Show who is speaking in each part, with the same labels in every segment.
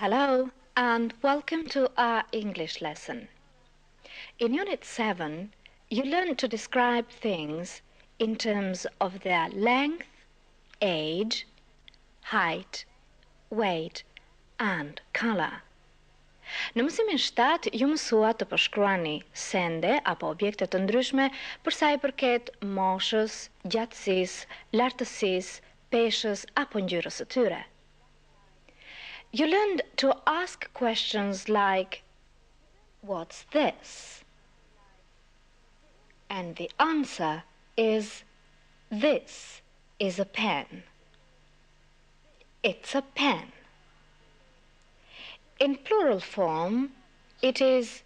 Speaker 1: Hello and welcome to our English lesson. In Unit 7, you learn to describe things in terms of their length, age, height, weight and color. Në mësimin 7, ju mësua të përshkruani sende apo objekte të ndryshme për sa i përket moshës, gjatësisë, lartësisë, peshës apo ngjyrës së tyre. You learned to ask questions like, "What's this?" And the answer is, "This is a pen." It's a pen. In plural form, it is,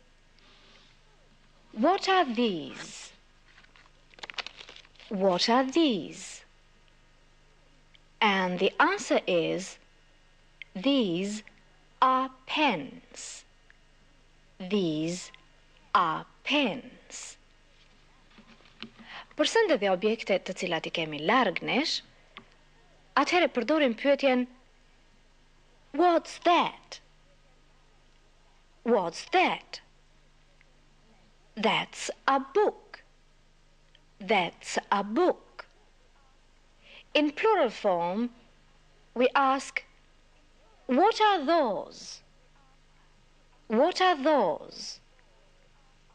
Speaker 1: "What are these?" What are these? And the answer is, "These are pens." These are pens. Për sende dhe objekte të cilat I kemi larg nesh, atëherë përdorim pyetjen "What's that?" What's that? That's a book. That's a book. In plural form, we ask, "What are those?" What are those?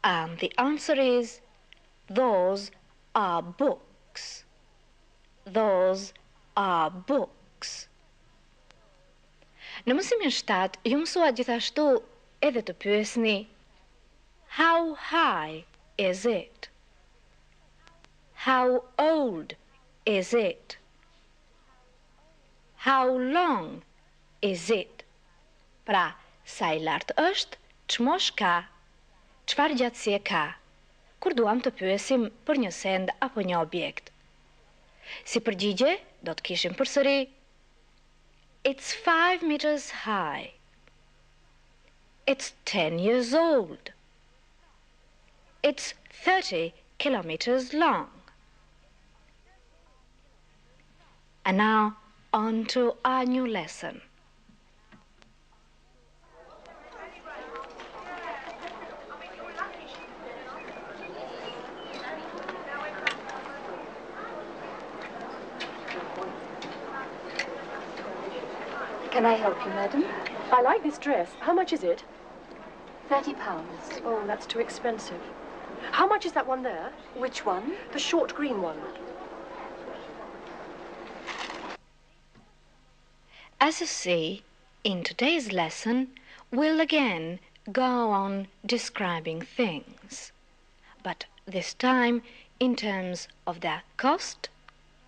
Speaker 1: And the answer is, "Those are books." Those are books. Në mësimin 7, ju mësua gjithashtu edhe të pyesni, "How high is it?" How old is it? How long is it? Pra, sa I lartë është, ç'moshë ka, çfarë gjatësie ka, kur duam të pyesim për një send apo një objekt. Si përgjigje, do të kishim përsëri, "It's 5 meters high." "It's 10 years old." "It's 30 kilometers long." And now, on to our new lesson.
Speaker 2: Can I help you, madam?
Speaker 3: I like this dress. How much is it?
Speaker 2: £30.
Speaker 3: Oh, that's too expensive. How much is that one there?
Speaker 2: Which one?
Speaker 3: The short green one.
Speaker 1: As you see, in today's lesson, we'll again go on describing things, but this time in terms of their cost,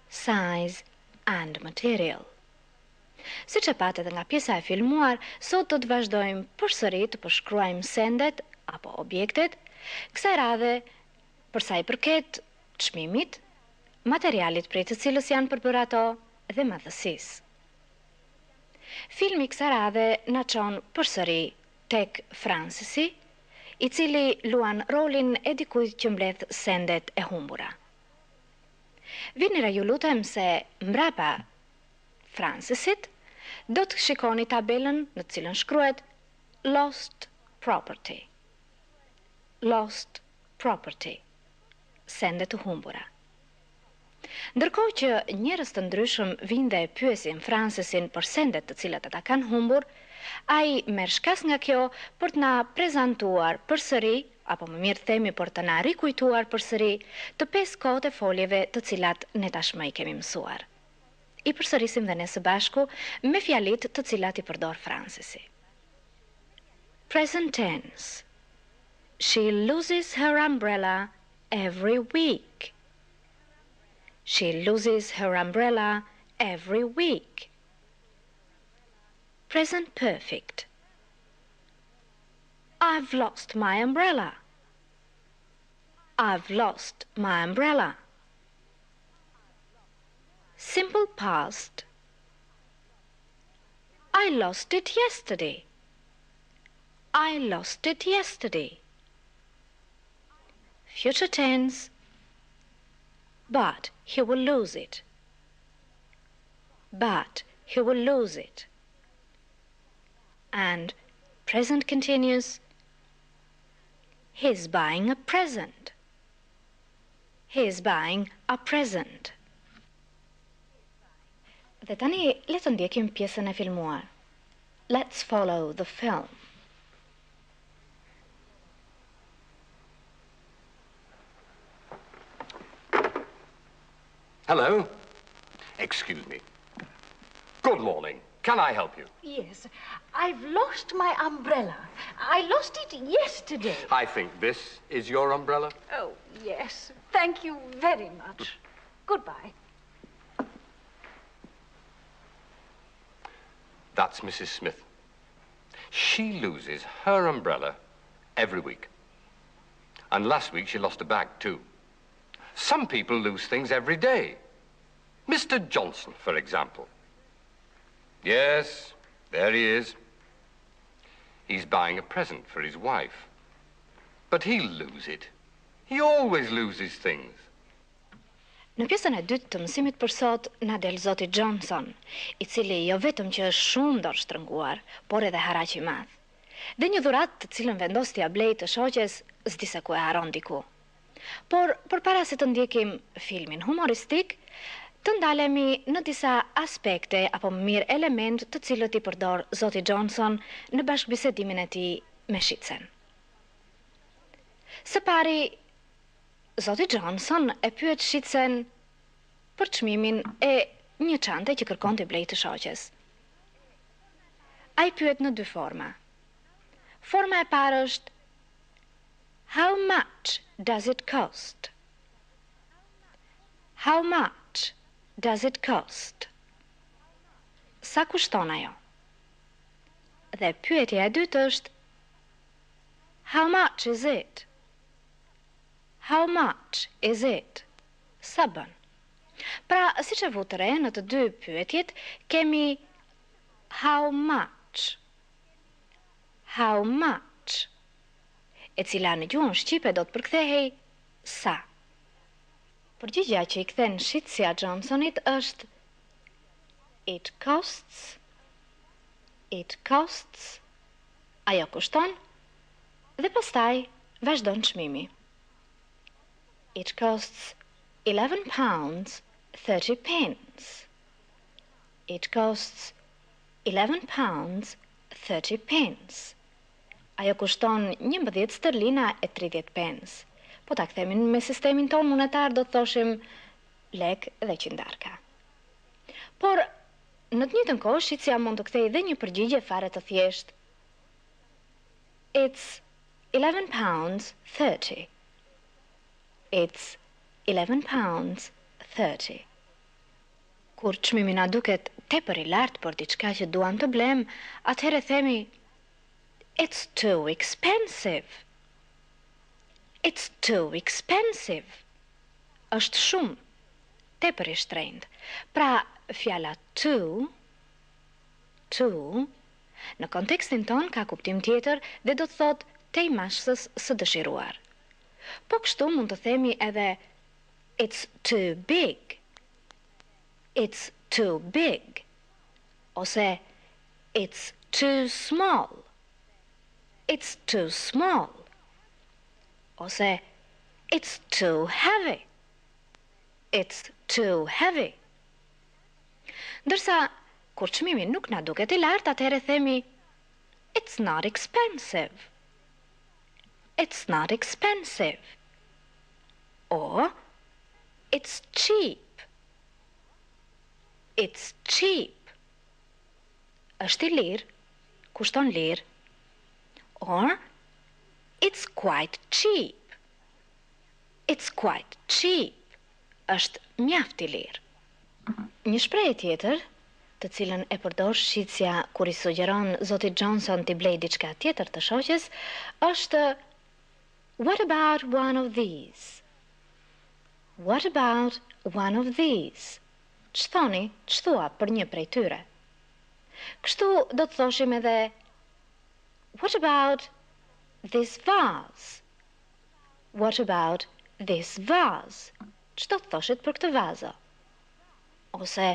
Speaker 1: size and material. Siç e patë edhe nga pjesa e filmuar, sot do të vazhdojmë përsëri të përshkruajmë sendet apo objektet, kësaj radhe për sa I përket çmimit, materialit prej të cilës janë përbërë ato dhe madhësisë. Filmi kësaj radhe na çon përsëri tek Francesi, I cili luan rolin e dikujt që mbledh sendet e humbura. Vinira ju lutem se mbrapa Francesit do të shikoni tabelën në të cilën shkruhet Lost Property. Lost Property. Sendet të humbura. Ndërkohë që njerëz të ndryshëm vinë dhe pyesin Francesin për sendet të cilat ata kanë humbur, ai merr shkas nga kjo për të na prezantuar përsëri, apo më mirë themi për të na rikujtuar përsëri, të 5 kohët e foljeve të cilat ne tashmë I kemi mësuar. I përsërisim dhe ne së bashku me fjalit të cilat I përdor Francesi. Present tense. She loses her umbrella every week. She loses her umbrella every week. Present perfect. I've lost my umbrella. I've lost my umbrella. Simple past. I lost it yesterday. I lost it yesterday. Future tense. But he will lose it. But he will lose it. And present continuous. He's buying a present. He's buying a present. Dhe tani le të ndjekim pjesën e filmuar. Let's follow the film.
Speaker 4: Hello. Excuse me. Good morning. Can I help you?
Speaker 5: Yes, I've lost my umbrella. I lost it yesterday.
Speaker 4: I think this is your umbrella.
Speaker 5: Oh, yes. Thank you very much. Goodbye.
Speaker 4: That's Mrs. Smith. She loses her umbrella every week. And last week she lost a bag too. Some people lose things every day. Mr. Johnson, for example. Yes, there he is. He's buying a present for his wife. But he'll lose it. He always loses things.
Speaker 1: Në pjesën e dytë të mësimit për sot, na del zoti Johnson, I cili jo vetëm që është shumë dorështrënguar, por edhe haraq I madh. Dhe një dhuratë të cilën vendos t'ia blej të shoqes, s'di se ku e haron diku. Por përpara se të ndjekim filmin humoristik, të ndalemi në disa aspekte apo më mirë element të cilët I përdor zoti Johnson në bashkëbisedimin e tij me shitsen. Së pari, zoti Johnson e pyet shitsen për çmimin e një çante që kërkon t'i blej të shoqes. Ai pyet në dy forma. Forma e parë është How much does it cost? How much does it cost? Sa kushton ajo? Dhe pyetja e dytë është How much is it? How much is it? Sa bën? Pra, siç e vu të re, në të dy pyetjet kemi how much. How much? E cila në gjuhën shqipe do të përkthehej sa. Përgjigjja që I kthen shitësia Johnsonit është It costs. It costs. Ajo kushton dhe pastaj vazhdon çmimi. It costs £11.30. It costs £11.30. Ajo kushton 11 sterlina e 30 pence. Po ta kthemi me sistemin ton monetar do të thoshim lek dhe qindarka. Por në të njëjtën kohë shitësia mund të kthejë dhe një përgjigje fare të thjeshtë. It's £11.30. It's £11.30. Kur çmimi na duket tepër I lartë për diçka që duam të blem, atëherë themi It's too expensive. It's too expensive. Është shumë, tepër I shtrenjtë. Pra, fjala too, në kontekstin ton ka kuptim tjetër dhe do të thotë te I mashkës së dëshiruar. Po kështu mund të themi edhe It's too big. It's too big. Ose It's too small. It's too small. Ose It's too heavy. It's too heavy. Ndërsa kur çmimi nuk na duket I lartë, atëherë themi It's not expensive. It's not expensive. Or It's cheap. It's cheap. Është I lirë, kushton lirë. Or It's quite cheap. It's quite cheap. Është mjaft I lirë. Një shprehje tjetër, të cilën e përdor shitësia kur I sugjeron zoti Johnson t'i blej diçka tjetër të shoqes, është What about one of these? What about one of these? Ç'thoni, ç'thua për një prej tyre? Kështu do të thoshim edhe What about this vase? What about this vase? Ç'do të thoshit për këtë vazo? Ose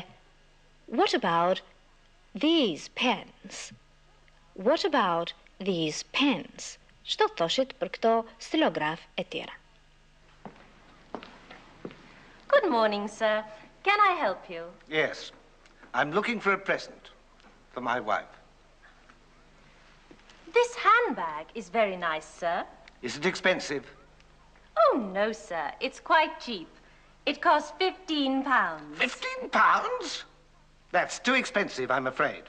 Speaker 1: What about these pens? What about these pens? Ç'do thoshit për këto stilograf e tjera?
Speaker 6: Good morning, sir. Can I help you?
Speaker 7: Yes. I'm looking for a present for my wife.
Speaker 6: This handbag is very nice, sir.
Speaker 7: Is it expensive?
Speaker 6: Oh, no, sir. It's quite cheap. It costs £15.
Speaker 7: £15? That's too expensive, I'm afraid.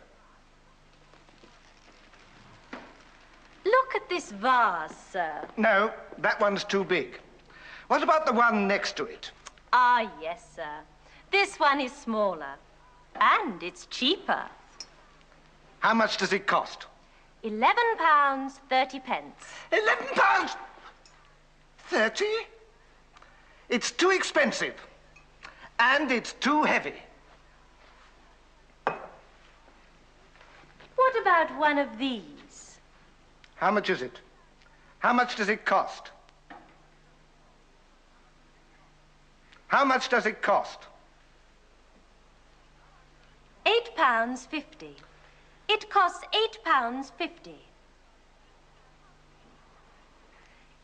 Speaker 6: Look at this vase, sir.
Speaker 7: No, that one's too big. What about the one next to it?
Speaker 6: Ah, yes, sir. This one is smaller. And it's cheaper.
Speaker 7: How much does it cost?
Speaker 6: £11.30.
Speaker 7: £11? 30? It's too expensive. And it's too heavy.
Speaker 6: What about one of these?
Speaker 7: How much is it? How much does it cost? How much does it cost?
Speaker 6: £8.50. It costs £8.50.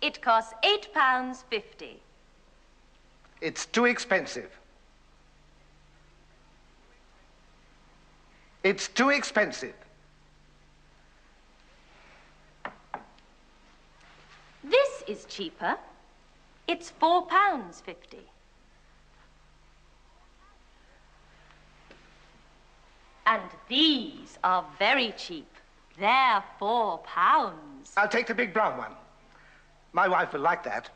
Speaker 6: It costs £8.50.
Speaker 7: It's too expensive. It's too expensive.
Speaker 6: This is cheaper. It's £4.50. And these are very cheap. They're £4.
Speaker 7: I'll take the big brown one. My wife will like that.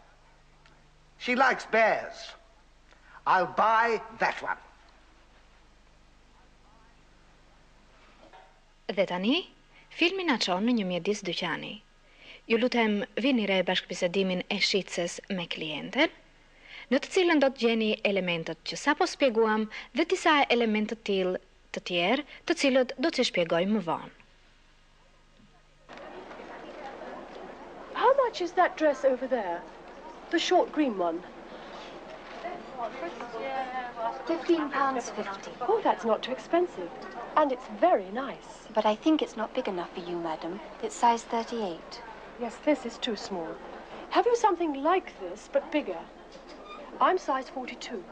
Speaker 7: She likes bears. I'll buy that one.
Speaker 1: Dhe tani, filmi na çon në një mjedis dyqani. Ju lutem vini re bashkëbisedimin e shitses me klienten, në të cilën do të gjeni elementet që sapo shpjeguam dhe disa elemente të tjerë, të cilët do t'i shpjegoj më vonë.
Speaker 3: How much is that dress over there? The short green one.
Speaker 2: £15.50.
Speaker 3: Oh, that's not too expensive. And it's very nice.
Speaker 2: But I think it's not big enough for you, madam. It's size 38.
Speaker 3: Yes, this is too small. Have you something like this, but bigger? I'm size 42.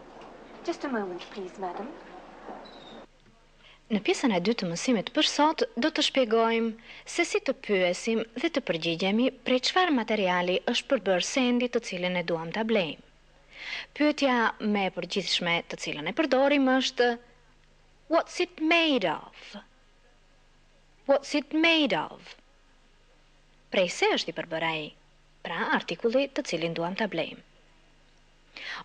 Speaker 2: Just a moment, please, madam.
Speaker 1: Në pjesën e dytë të mësimit për sot, do të shpjegojmë se si të pyesim dhe të përgjigjemi prej çfarë materiali është përbërë sendi të cilën e duam ta blejmë. Pyetja më e përgjithshme të cilën e përdorim është What's it made of? What's it made of? Prej se është i përbërë ai? Pra artikulli të cilin duam ta blejmë.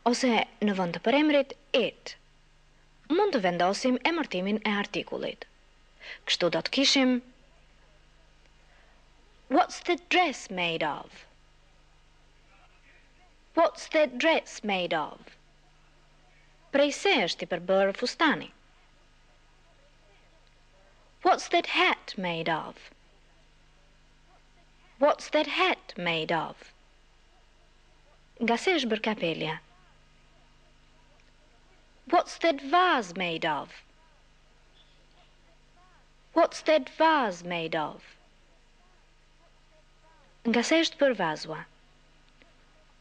Speaker 1: Ose në vend të përemrit it, mund të vendosim emërtimin e artikullit. Kështu do të kishim What's the dress made of? What's that dress made of? Prej se është i përbërë fustani? What's that hat made of? What's that hat made of? Nga se është bërë kapelja? What's that vase made of? What's that vase made of? Nga se është bërë vazua?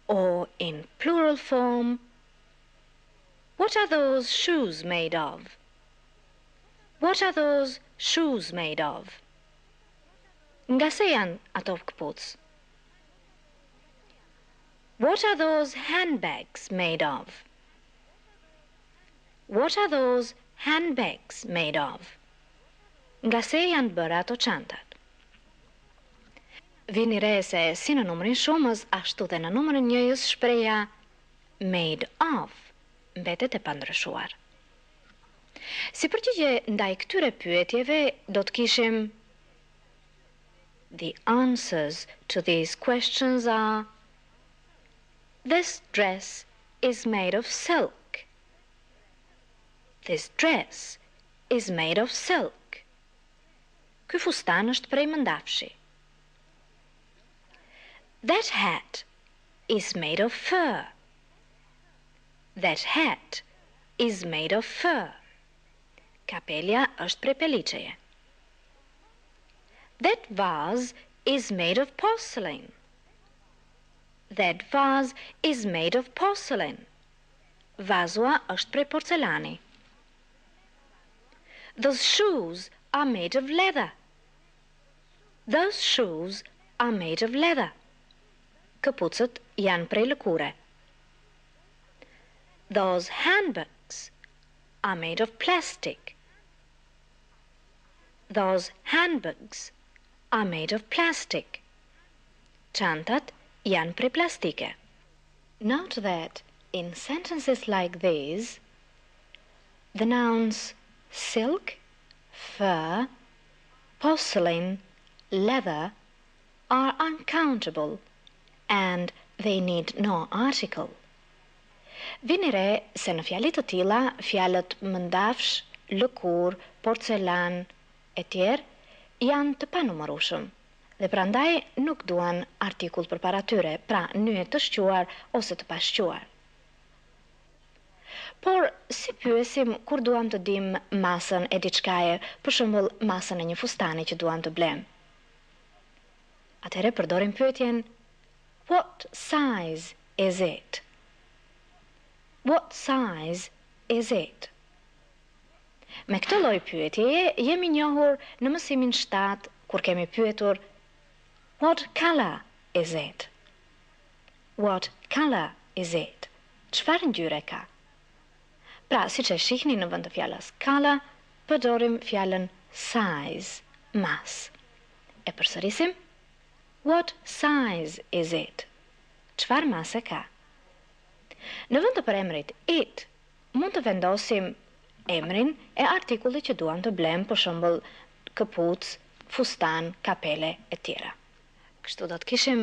Speaker 1: Or in plural form, what are those shoes made of? What are those shoes made of? Nga se janë ato këpucë? What are those handbags made of? What are those handbags made of? Nga se janë bërë ato çantat? Vini re se si në numrin shumës, ashtu dhe në numrin njëjës shpreha made of mbetet e pandryshuar. Si përgjigje ndaj këtyre pyetjeve, do të kishim The answers to these questions are This dress is made of silk. This dress is made of silk. Ky fustan është prej mëndafshi. That hat is made of fur. That hat is made of fur. Kapelja është prej peliçeje. That vase is made of porcelain. That vase is made of porcelain. Vazua është prej porcelani. Those shoes are made of leather. Those shoes are made of leather. Këpucët janë prej lëkure. Those handbags are made of plastic. Those handbags are made of plastic. Çantat janë prej plastike. Note that in sentences like these, the nouns silk, fur, porcelain, leather are uncountable and they need no article. Vini re se në fjalit të tilla, fjalët mëndafsh, lëkur, porcelan e tjerë janë të panumërueshëm dhe prandaj nuk duan artikull përpara tyre, pra nyje të shquar ose të pashquar. Por si pyesim kur duam të dim masën e diçkaje, për shembull masën e një fustani që duam të blem? Atëherë përdorim pyetjen what size is it? What size is it? Me këtë lloj pyetjeje jemi njohur në mësimin 7 kur kemi pyetur what color is it? What color is it? Çfarë ngjyre ka? Pra, siç e shihni në vend të fjalës color, përdorim fjalën size, mas. E përsërisim? What size is it? Çfarë mase ka? Në vend të përemrit it, mund të vendosim emrin e artikullit që duam të blem, për shembull këpucë, fustan, kapele e tjera. Kështu do të kishim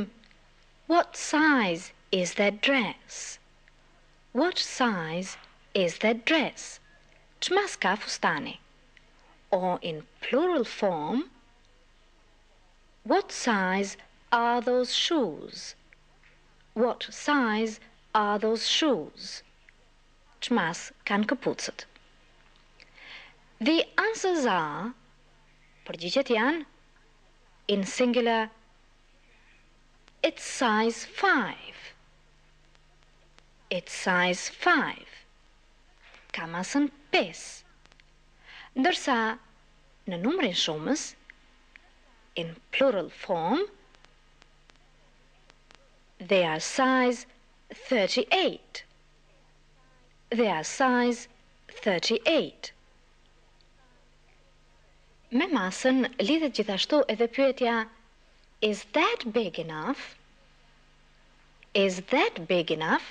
Speaker 1: what size is that dress? What size is that dress? Ç'mas ka fustani? Or in plural form, what size are those shoes? What size are those shoes? Ç'mas kanë këpucët? The answers are, përgjigjet janë, in singular, it's size 5. It's size 5. Ka masën 5. Ndërsa në numrin shumës, in plural form, they are size 38. They are size 38. Me masën lidhet gjithashtu edhe pyetja is that big enough? Is that big enough?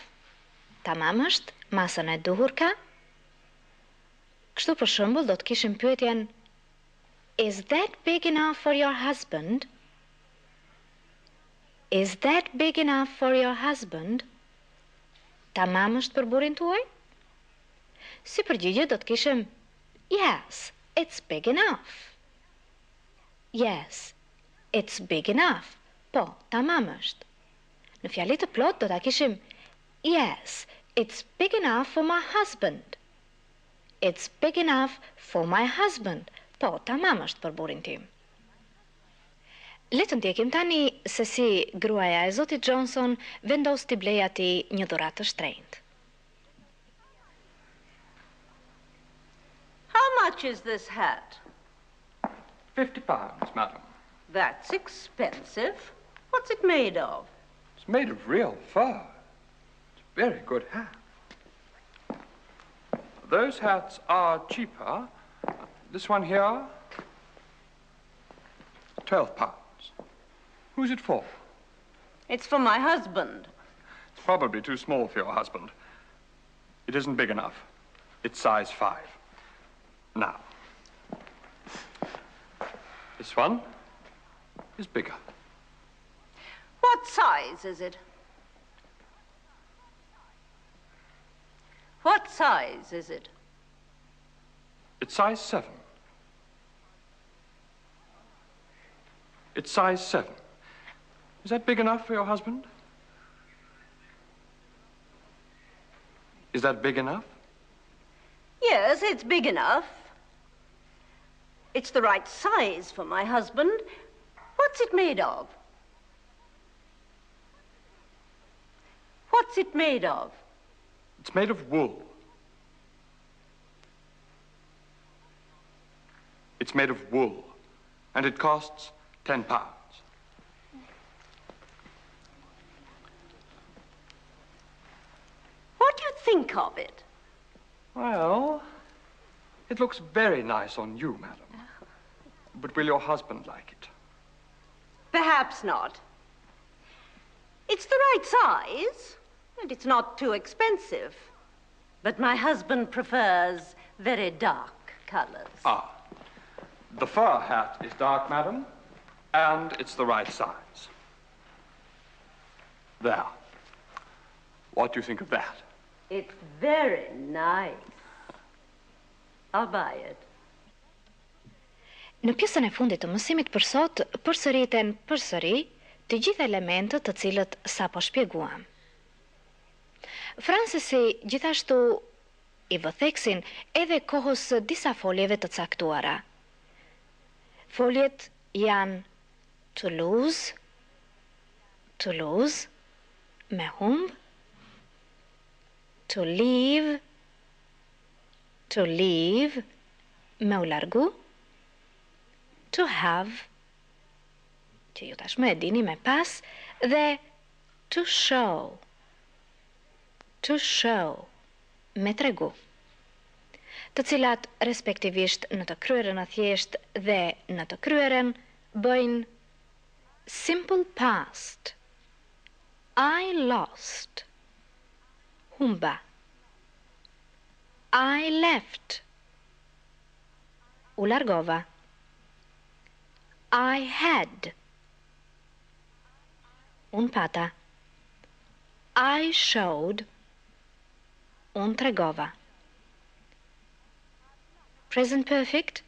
Speaker 1: Tamam është, masën e duhur ka? Kështu për shembull do të kishim pyetjen is that big enough for your husband? Is that big enough for your husband? Tamam është për burrin tuaj? Si përgjigje do të kishim yes, it's big enough. Yes, it's big enough. Po, tamam është. Në fjalit të plot do ta kishim yes, it's big enough for my husband. It's big enough for my husband. Po, tamam është për burrin tim. Le të ndjekim tani se si gruaja e zotit Johnson vendos t'i blej atij një dhuratë të shtrenjtë.
Speaker 8: How much is this hat?
Speaker 9: £50, madam.
Speaker 8: That's expensive. What's it made of?
Speaker 9: It's made of real fur. It's a very good hat. Those hats are cheaper. This one here, £12. Who's it for?
Speaker 8: It's for my husband.
Speaker 9: It's probably too small for your husband. It isn't big enough. It's size 5. Now, this one is bigger.
Speaker 8: What size is it? What size is it?
Speaker 9: It's size 7. It's size 7. Is that big enough for your husband? Is that big enough?
Speaker 8: Yes, it's big enough. It's the right size for my husband, What's it made of? What's it made of?
Speaker 9: It's made of wool. It's made of wool, and it costs £10.
Speaker 8: What do you think of it?
Speaker 9: Well, it looks very nice on you, madam. But will your husband like it?
Speaker 8: Perhaps not. It's the right size, and it's not too expensive. But my husband prefers very dark colors.
Speaker 9: Ah. The fur hat is dark, madam, and it's the right size. There. What do you think of that?
Speaker 8: It's very nice. I'll buy it.
Speaker 1: Në pjesën e fundit të mësimit për sot, përsëriten përsëri të gjitha elementët të cilët sapo shpjeguam. Francesi gjithashtu I vëtheksin edhe kohës së disa foljeve të caktuara. Foljet janë to lose, me humb, to leave, me u largu, to have, që ju tashmë e dini me pas, dhe to show, me tregu, të cilat respektivisht në të kryerën e thjesht dhe në të kryerën bëjnë simple past. I lost, humba. I left, u largova. I had, un pata. I showed, un tregova. Present perfect,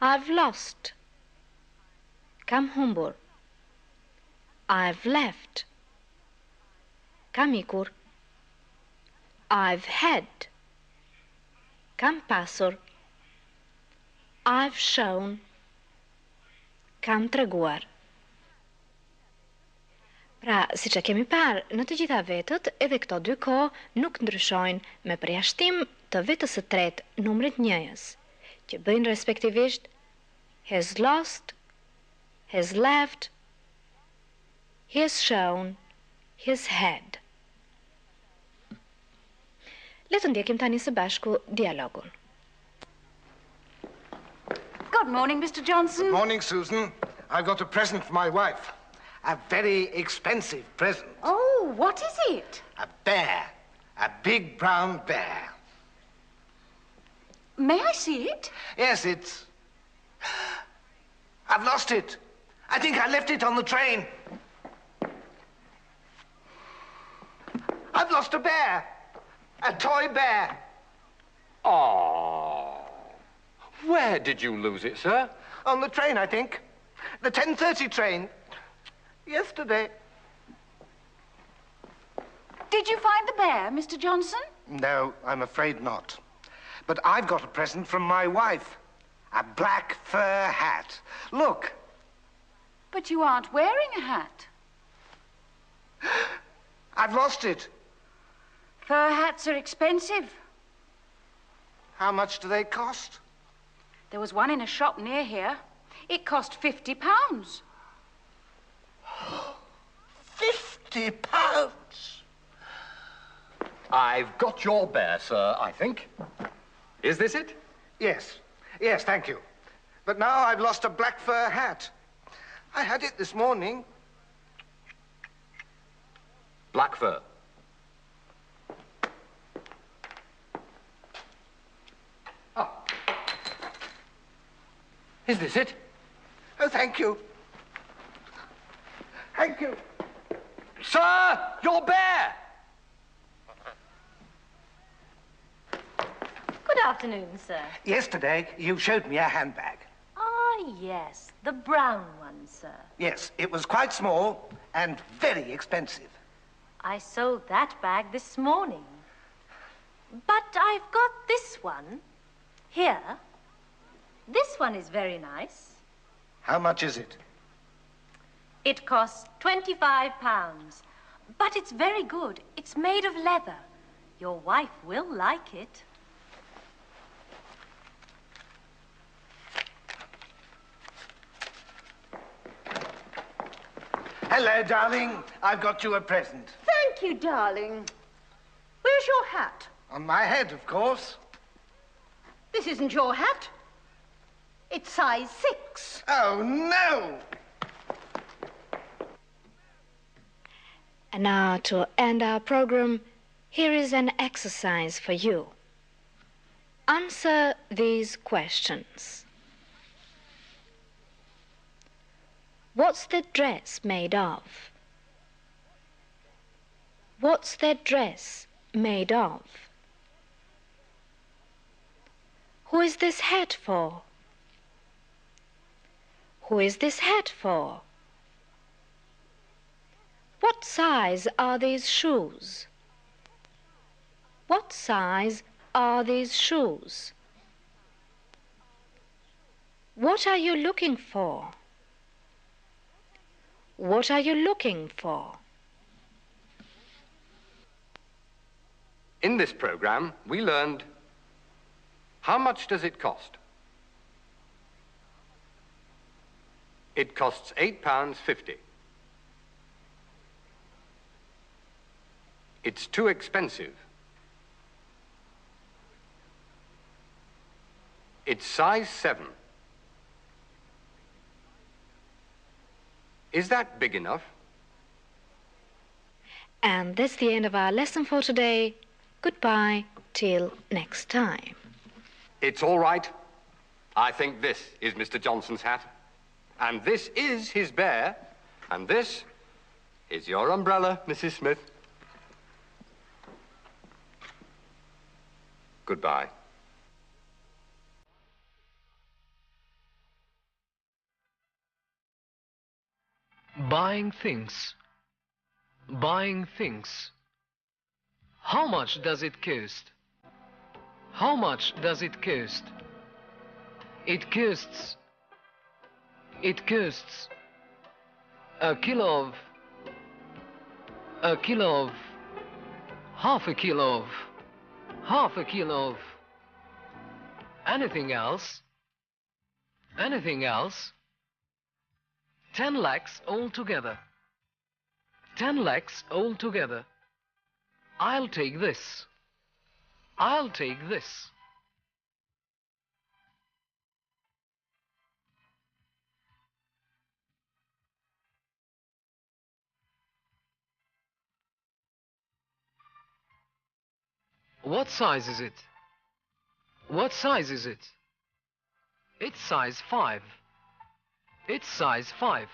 Speaker 1: I've lost, kam humbur. I've left, kam ikur. I've had, kam pasur. I've shown, kam treguar. Pra, si që kemi parë, në të gjitha vetët, edhe këto dy kohë nuk ndryshojnë me përjashtim të vetës së tretë numrit njëjës, që bëjnë respektivisht has lost, has left, has shown, has had. Le të ndjekim tani së bashku dialogun.
Speaker 5: Good morning, Mr. Johnson.
Speaker 7: Good morning, Susan. I've got a present for my wife. A very expensive present.
Speaker 5: Oh, what is it?
Speaker 7: A bear. A big brown bear.
Speaker 5: May I see it?
Speaker 7: Yes, it's... I've lost it. I think I left it on the train. I've lost a bear. A toy bear.
Speaker 4: Oh. Where did you lose it, sir?
Speaker 7: On the train, I think. The 10:30 train. Yesterday.
Speaker 5: Did you find the bear, Mr. Johnson?
Speaker 7: No, I'm afraid not. But I've got a present from my wife. A black fur hat. Look.
Speaker 5: But you aren't wearing a hat.
Speaker 7: I've lost it.
Speaker 5: Fur hats are expensive.
Speaker 7: How much do they cost?
Speaker 5: There was one in a shop near here. It cost £50.
Speaker 7: £50?
Speaker 4: I've got your bear, sir, I think. Is this it?
Speaker 7: Yes. Yes, thank you. But now I've lost a black fur hat. I had it this morning.
Speaker 4: Black fur. Oh. Is this it?
Speaker 7: Oh, thank you. Thank you.
Speaker 4: Sir, your bear!
Speaker 6: Good afternoon, sir.
Speaker 7: Yesterday, you showed me a handbag.
Speaker 6: Ah, yes, the brown one, sir.
Speaker 7: Yes, it was quite small and very expensive.
Speaker 6: I sold that bag this morning. But I've got this one. Here. This one is very nice.
Speaker 7: How much is it?
Speaker 6: It costs £25. But it's very good. It's made of leather. Your wife will like it.
Speaker 7: Hello, darling. I've got you a present.
Speaker 8: Thank you, darling. Where's your hat?
Speaker 7: On my head, of course.
Speaker 8: This isn't your hat. It's size 6.
Speaker 7: Oh, no!
Speaker 1: And now, to end our program, here is an exercise for you. Answer these questions. What's the dress made of? What's that dress made of? Who is this hat for? Who is this hat for? What size are these shoes? What size are these shoes? What are you looking for? What are you looking for?
Speaker 4: In this program, we learned how much does it cost? It costs £8.50. It's too expensive. It's size 7. Is that big enough?
Speaker 1: And that's the end of our lesson for today. Goodbye till next time.
Speaker 4: It's all right. I think this is Mr. Johnson's hat. And this is his bear. And this is your umbrella, Mrs. Smith. Goodbye.
Speaker 10: Buying things. Buying things. How much does it cost? How much does it cost? It costs a kilo of, half a kilo of, anything else, 10 lakhs altogether, 10 lakhs altogether. I'll take this. I'll take this. What size is it? What size is it? It's size 5. It's size 5.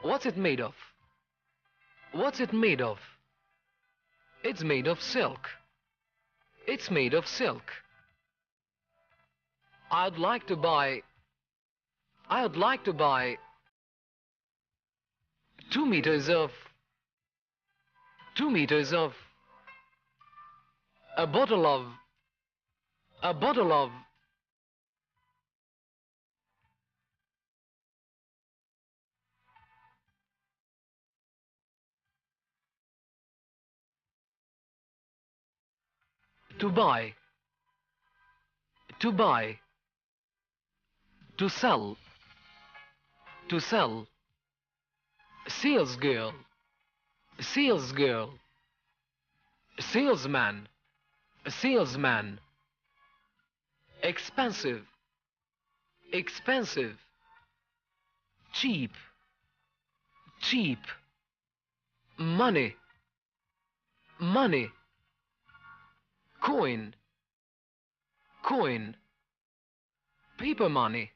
Speaker 10: What's it made of? What's it made of? It's made of silk. It's made of silk. I'd like to buy 2 meters of a bottle of to buy, to sell, sales girl, salesman, expensive, cheap, money, coin, paper money,